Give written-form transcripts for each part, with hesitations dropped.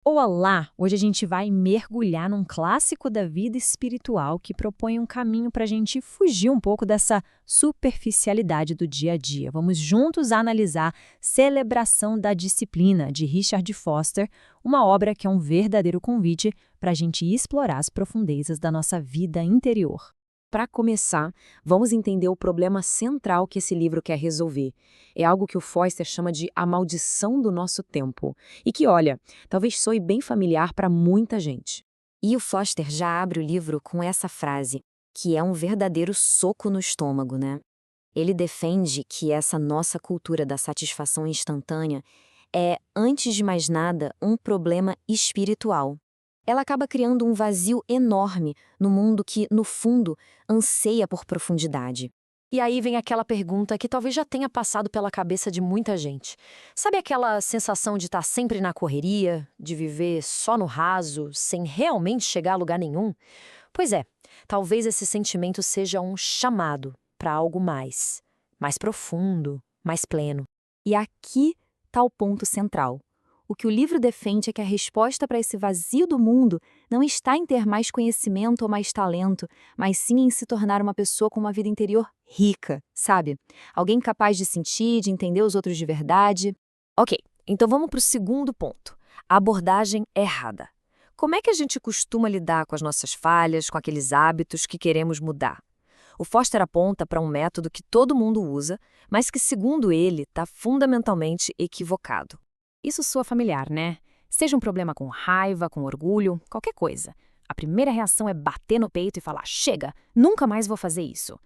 Olá! Hoje a gente vai mergulhar num clássico da vida espiritual que propõe um caminho para a gente fugir um pouco dessa superficialidade do dia a dia. Vamos juntos analisar Celebração da Disciplina, de Richard Foster, uma obra que é um verdadeiro convite para a gente explorar as profundezas da nossa vida interior. Para começar, vamos entender o problema central que esse livro quer resolver. É algo que o Foster chama de a maldição do nosso tempo. E que, olha, talvez soe bem familiar para muita gente. E o Foster já abre o livro com essa frase, que é um verdadeiro soco no estômago, né? Ele defende que essa nossa cultura da satisfação instantânea é, antes de mais nada, um problema espiritual. Ela acaba criando um vazio enorme no mundo que, no fundo, anseia por profundidade. E aí vem aquela pergunta que talvez já tenha passado pela cabeça de muita gente. Sabe aquela sensação de estar sempre na correria, de viver só no raso, sem realmente chegar a lugar nenhum? Pois é, talvez esse sentimento seja um chamado para algo mais profundo, mais pleno. E aqui está o ponto central. O que o livro defende é que a resposta para esse vazio do mundo não está em ter mais conhecimento ou mais talento, mas sim em se tornar uma pessoa com uma vida interior rica, sabe? Alguém capaz de sentir, de entender os outros de verdade. Ok, então vamos para o segundo ponto. A abordagem errada. Como é que a gente costuma lidar com as nossas falhas, com aqueles hábitos que queremos mudar? O Foster aponta para um método que todo mundo usa, mas que, segundo ele, está fundamentalmente equivocado. Isso soa familiar, né? Seja um problema com raiva, com orgulho, qualquer coisa. A primeira reação é bater no peito e falar: chega, nunca mais vou fazer isso.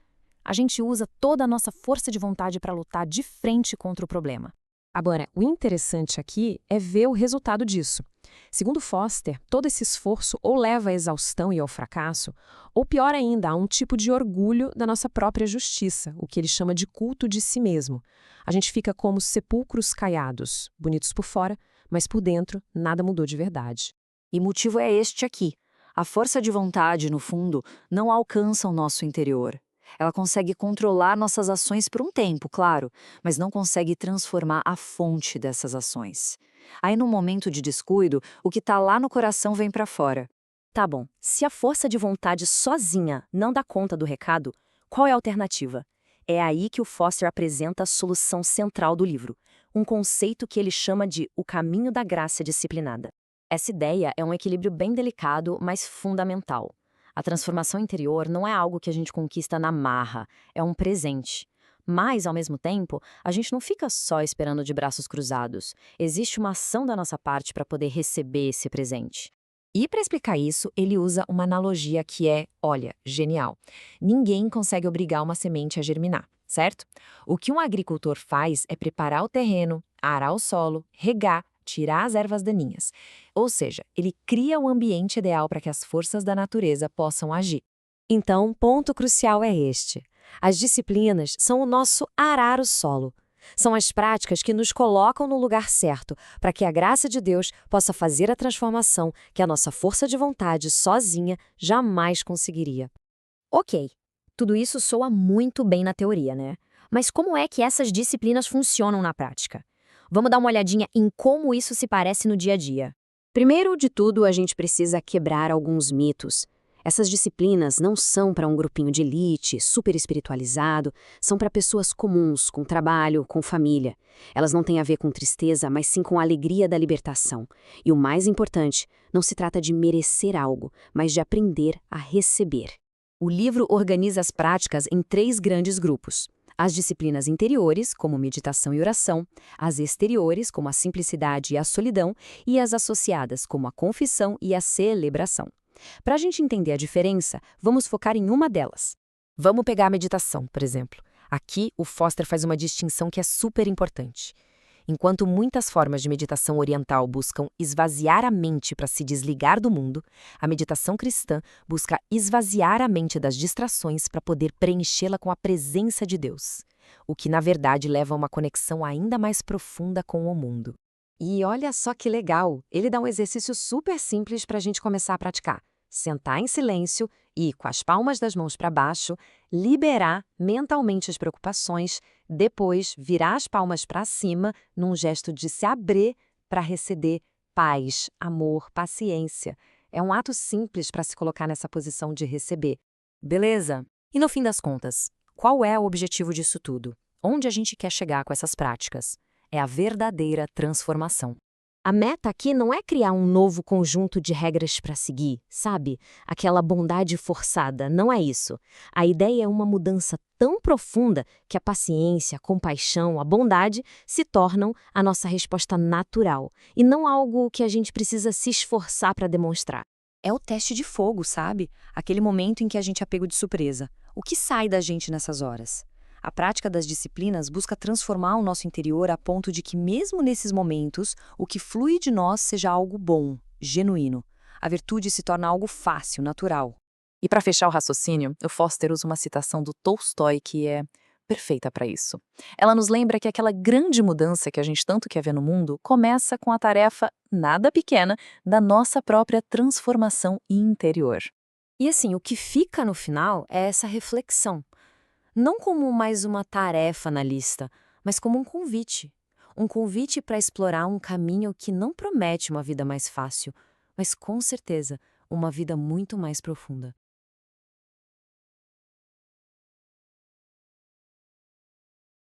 A gente usa toda a nossa força de vontade para lutar de frente contra o problema. Agora, o interessante aqui é ver o resultado disso. Segundo Foster, todo esse esforço ou leva à exaustão e ao fracasso, ou pior ainda, a um tipo de orgulho da nossa própria justiça, o que ele chama de culto de si mesmo. A gente fica como sepulcros caiados, bonitos por fora, mas por dentro nada mudou de verdade. E o motivo é este aqui. A força de vontade, no fundo, não alcança o nosso interior. Ela consegue controlar nossas ações por um tempo, claro, mas não consegue transformar a fonte dessas ações. Aí, num momento de descuido, o que está lá no coração vem para fora. Tá bom, se a força de vontade sozinha não dá conta do recado, qual é a alternativa? É aí que o Foster apresenta a solução central do livro, um conceito que ele chama de o caminho da graça disciplinada. Essa ideia é um equilíbrio bem delicado, mas fundamental. A transformação interior não é algo que a gente conquista na marra, é um presente. Mas, ao mesmo tempo, a gente não fica só esperando de braços cruzados. Existe uma ação da nossa parte para poder receber esse presente. E para explicar isso, ele usa uma analogia que é, olha, genial. Ninguém consegue obrigar uma semente a germinar, certo? O que um agricultor faz é preparar o terreno, arar o solo, regar, tirar as ervas daninhas. Ou seja, ele cria o ambiente ideal para que as forças da natureza possam agir. Então, o ponto crucial é este. As disciplinas são o nosso arar o solo. São as práticas que nos colocam no lugar certo para que a graça de Deus possa fazer a transformação que a nossa força de vontade sozinha jamais conseguiria. Ok, tudo isso soa muito bem na teoria, né? Mas como é que essas disciplinas funcionam na prática? Vamos dar uma olhadinha em como isso se parece no dia a dia. Primeiro de tudo, a gente precisa quebrar alguns mitos. Essas disciplinas não são para um grupinho de elite, super espiritualizado, são para pessoas comuns, com trabalho, com família. Elas não têm a ver com tristeza, mas sim com a alegria da libertação. E o mais importante, não se trata de merecer algo, mas de aprender a receber. O livro organiza as práticas em 3 grandes grupos. As disciplinas interiores, como meditação e oração, as exteriores, como a simplicidade e a solidão, e as associadas, como a confissão e a celebração. Para a gente entender a diferença, vamos focar em uma delas. Vamos pegar a meditação, por exemplo. Aqui, o Foster faz uma distinção que é super importante. Enquanto muitas formas de meditação oriental buscam esvaziar a mente para se desligar do mundo, a meditação cristã busca esvaziar a mente das distrações para poder preenchê-la com a presença de Deus, o que, na verdade, leva a uma conexão ainda mais profunda com o mundo. E olha só que legal, ele dá um exercício super simples para a gente começar a praticar. Sentar em silêncio e, com as palmas das mãos para baixo, liberar mentalmente as preocupações, depois virar as palmas para cima num gesto de se abrir para receber paz, amor, paciência. É um ato simples para se colocar nessa posição de receber. Beleza? E no fim das contas, qual é o objetivo disso tudo? Onde a gente quer chegar com essas práticas? É a verdadeira transformação. A meta aqui não é criar um novo conjunto de regras para seguir, sabe? Aquela bondade forçada, não é isso. A ideia é uma mudança tão profunda que a paciência, a compaixão, a bondade se tornam a nossa resposta natural e não algo que a gente precisa se esforçar para demonstrar. É o teste de fogo, sabe? Aquele momento em que a gente é pego de surpresa. O que sai da gente nessas horas? A prática das disciplinas busca transformar o nosso interior a ponto de que, mesmo nesses momentos, o que flui de nós seja algo bom, genuíno. A virtude se torna algo fácil, natural. E para fechar o raciocínio, o Foster usa uma citação do Tolstói que é perfeita para isso. Ela nos lembra que aquela grande mudança que a gente tanto quer ver no mundo começa com a tarefa nada pequena da nossa própria transformação interior. E assim, o que fica no final é essa reflexão. Não como mais uma tarefa na lista, mas como um convite. Um convite para explorar um caminho que não promete uma vida mais fácil, mas com certeza uma vida muito mais profunda.